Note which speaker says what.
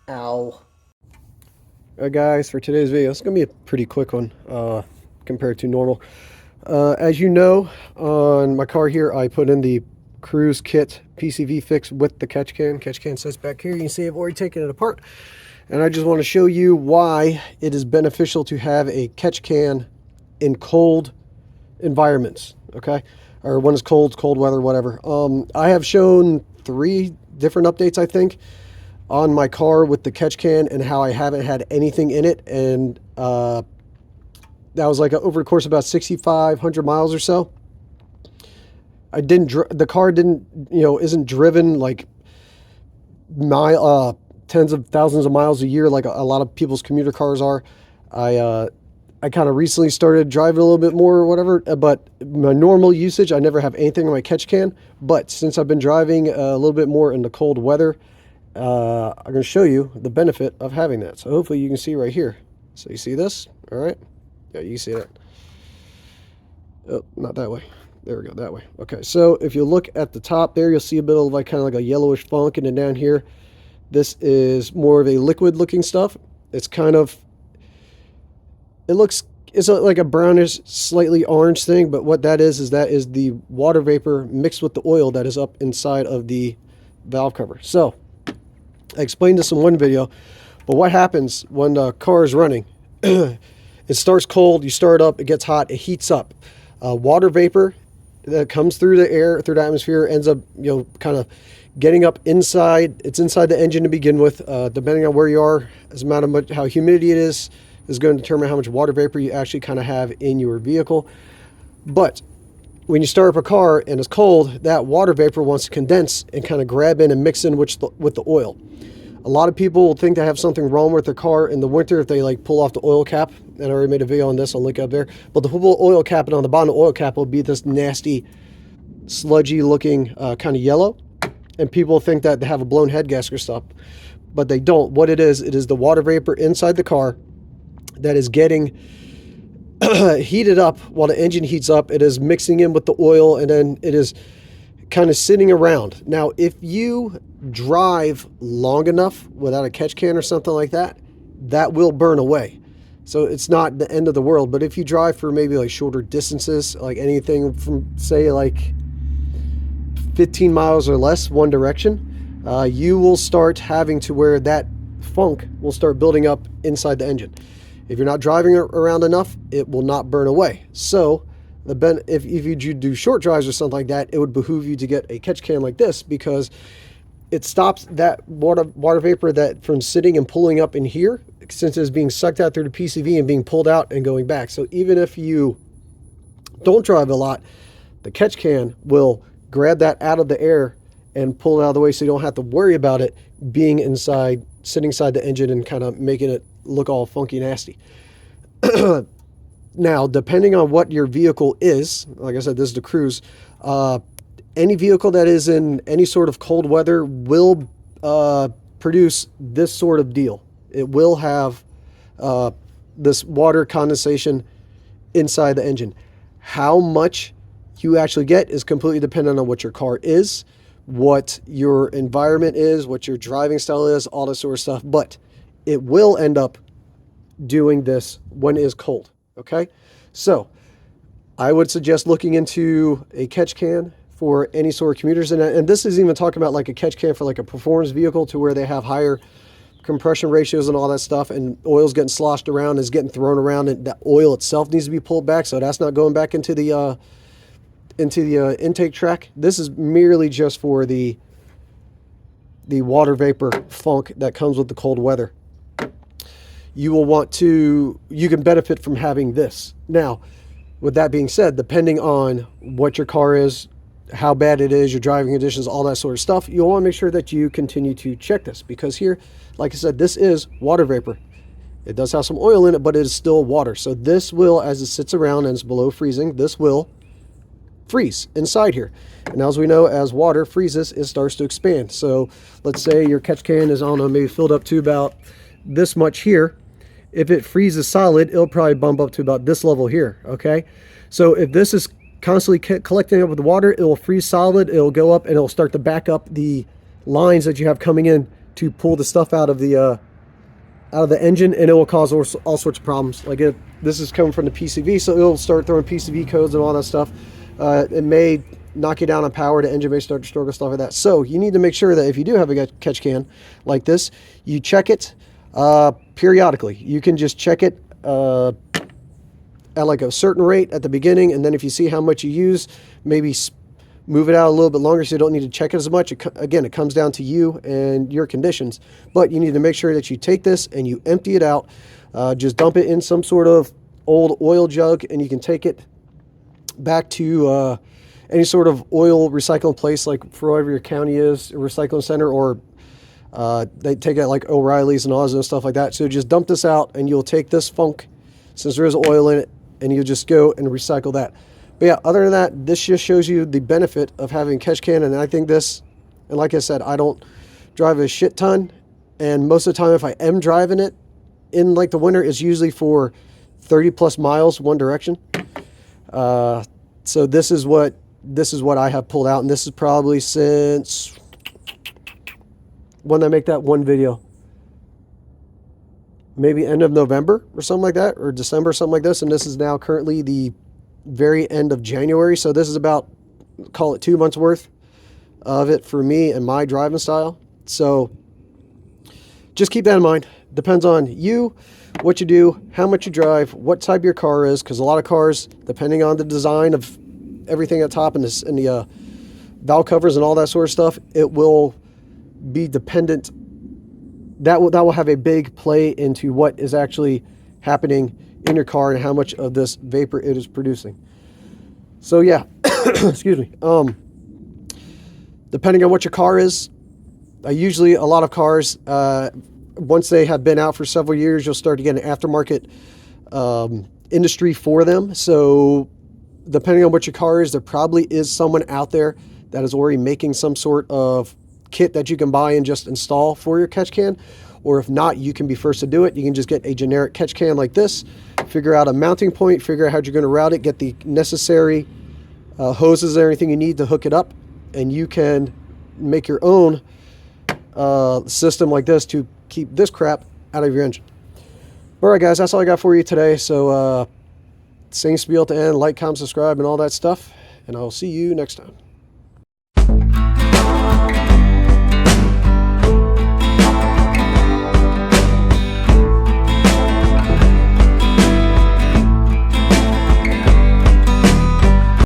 Speaker 1: Ow. Guys, for today's video, it's going to be a pretty quick one compared to normal. As you know, on my car here, I put in the Cruze kit PCV fix with the catch can. Catch can sits back here. You can see I've already taken it apart. And I just want to show you why it is beneficial to have a catch can in cold environments, okay? Or when it's cold weather, whatever. I have shown 3 different updates, I think, on my car with the catch can and how I haven't had anything in it. And that was like over the course of about 6,500 miles or so. The car didn't, isn't driven like tens of thousands of miles a year like a lot of people's commuter cars are. I kind of recently started driving a little bit more or whatever, but my normal usage, I never have anything in my catch can. But since I've been driving a little bit more in the cold weather, I'm going to show you the benefit of having that. So hopefully you can see right here. So you see this? All right. Yeah, you see that. Oh, not that way. There we go, that way. Okay, so if you look at the top there, you'll see a bit of like kind of like a yellowish funk, and then down here, this is more of a liquid looking stuff. It's kind of, it's like a brownish, slightly orange thing, but what that is the water vapor mixed with the oil that is up inside of the valve cover. So I explained this in one video, but what happens when the car is running? It starts cold, you start up, it gets hot, it heats up. Water vapor that comes through the air, through the atmosphere, ends up, kind of getting up inside. It's inside the engine to begin with. Depending on where you are, as a matter of how humidity it is going to determine how much water vapor you actually kind of have in your vehicle. But when you start up a car and it's cold, that water vapor wants to condense and kind of grab in and mix in with the oil. A lot of people think they have something wrong with their car in the winter if they like pull off the oil cap. And I already made a video on this, I'll link up there. But the whole oil cap, and on the bottom of the oil cap will be this nasty, sludgy looking kind of yellow. And people think that they have a blown head gasket or stuff, but they don't. What it is the water vapor inside the car that is getting heated up while the engine heats up. It is mixing in with the oil, and then it is kind of sitting around. Now, if you drive long enough without a catch can or something like that, that will burn away. So it's not the end of the world. But if you drive for maybe like shorter distances, like anything from say like 15 miles or less one direction, you will start having to where that funk will start building up inside the engine. If you're not driving around enough, it will not burn away. So if you do short drives or something like that, it would behoove you to get a catch can like this, because it stops that water vapor that from sitting and pulling up in here, since it's being sucked out through the PCV and being pulled out and going back. So even if you don't drive a lot, the catch can will grab that out of the air and pull it out of the way, so you don't have to worry about it being inside, sitting inside the engine and kind of making it look all funky nasty. Now, depending on what your vehicle is, like I said, this is the Cruze, any vehicle that is in any sort of cold weather will produce this sort of deal. It will have this water condensation inside the engine. How much you actually get is completely dependent on what your car is, what your environment is, what your driving style is, all this sort of stuff. But it will end up doing this when it is cold. Okay, so I would suggest looking into a catch can for any sort of commuters, and this is even talking about like a catch can for like a performance vehicle, to where they have higher compression ratios and all that stuff, and oil's getting sloshed around, is getting thrown around, and that oil itself needs to be pulled back, so that's not going back into the intake track. This is merely just for the water vapor funk that comes with the cold weather. You can benefit from having this. Now, with that being said, depending on what your car is, how bad it is, your driving conditions, all that sort of stuff, you'll want to make sure that you continue to check this, because here, like I said, this is water vapor. It does have some oil in it, but it is still water. So this will, as it sits around and it's below freezing, this will freeze inside here. And as we know, as water freezes, it starts to expand. So let's say your catch can is, I don't know, maybe filled up to about this much here. If it freezes solid, it'll probably bump up to about this level here, okay? So if this is constantly collecting up with the water, it will freeze solid, it'll go up, and it'll start to back up the lines that you have coming in to pull the stuff out of the engine, and it will cause all sorts of problems. Like this is coming from the PCV, so it'll start throwing PCV codes and all that stuff. It may knock you down on power. The engine may start to struggle, stuff like that. So you need to make sure that if you do have a catch can like this, you check it periodically. You can just check it at like a certain rate at the beginning, and then if you see how much you use, maybe move it out a little bit longer so you don't need to check it as much. Again, it comes down to you and your conditions, but you need to make sure that you take this and you empty it out. Just dump it in some sort of old oil jug, and you can take it back to any sort of oil recycling place, like for wherever your county is, a recycling center, or they take it like O'Reilly's and Oz and stuff like that. So just dump this out, and you'll take this funk, since there is oil in it, and you just go and recycle that. But yeah, other than that, this just shows you the benefit of having catch can. And I think this, and like I said, I don't drive a shit ton, and most of the time if I am driving it in like the winter, it's usually for 30 plus miles one direction. So this is what I have pulled out, and this is probably since when I make that one video, maybe end of November or something like that, or December, something like this. And this is now currently the very end of January, so this is about, call it 2 months worth of it for me and my driving style. So just keep that in mind. Depends on you, what you do, how much you drive, what type your car is, because a lot of cars, depending on the design of everything at top and the valve covers and all that sort of stuff, it will be dependent. That will have a big play into what is actually happening in your car and how much of this vapor it is producing. So yeah, excuse me. Depending on what your car is, usually a lot of cars, once they have been out for several years, you'll start to get an aftermarket industry for them. So depending on what your car is, there probably is someone out there that is already making some sort of kit that you can buy and just install for your catch can. Or if not, you can be first to do it. You can just get a generic catch can like this, figure out a mounting point, figure out how you're going to route it, get the necessary hoses and everything you need to hook it up, and you can make your own system like this to keep this crap out of your engine. All right, guys, that's all I got for you today. So same spiel to end: like, comment, subscribe, and all that stuff, and I'll see you next time.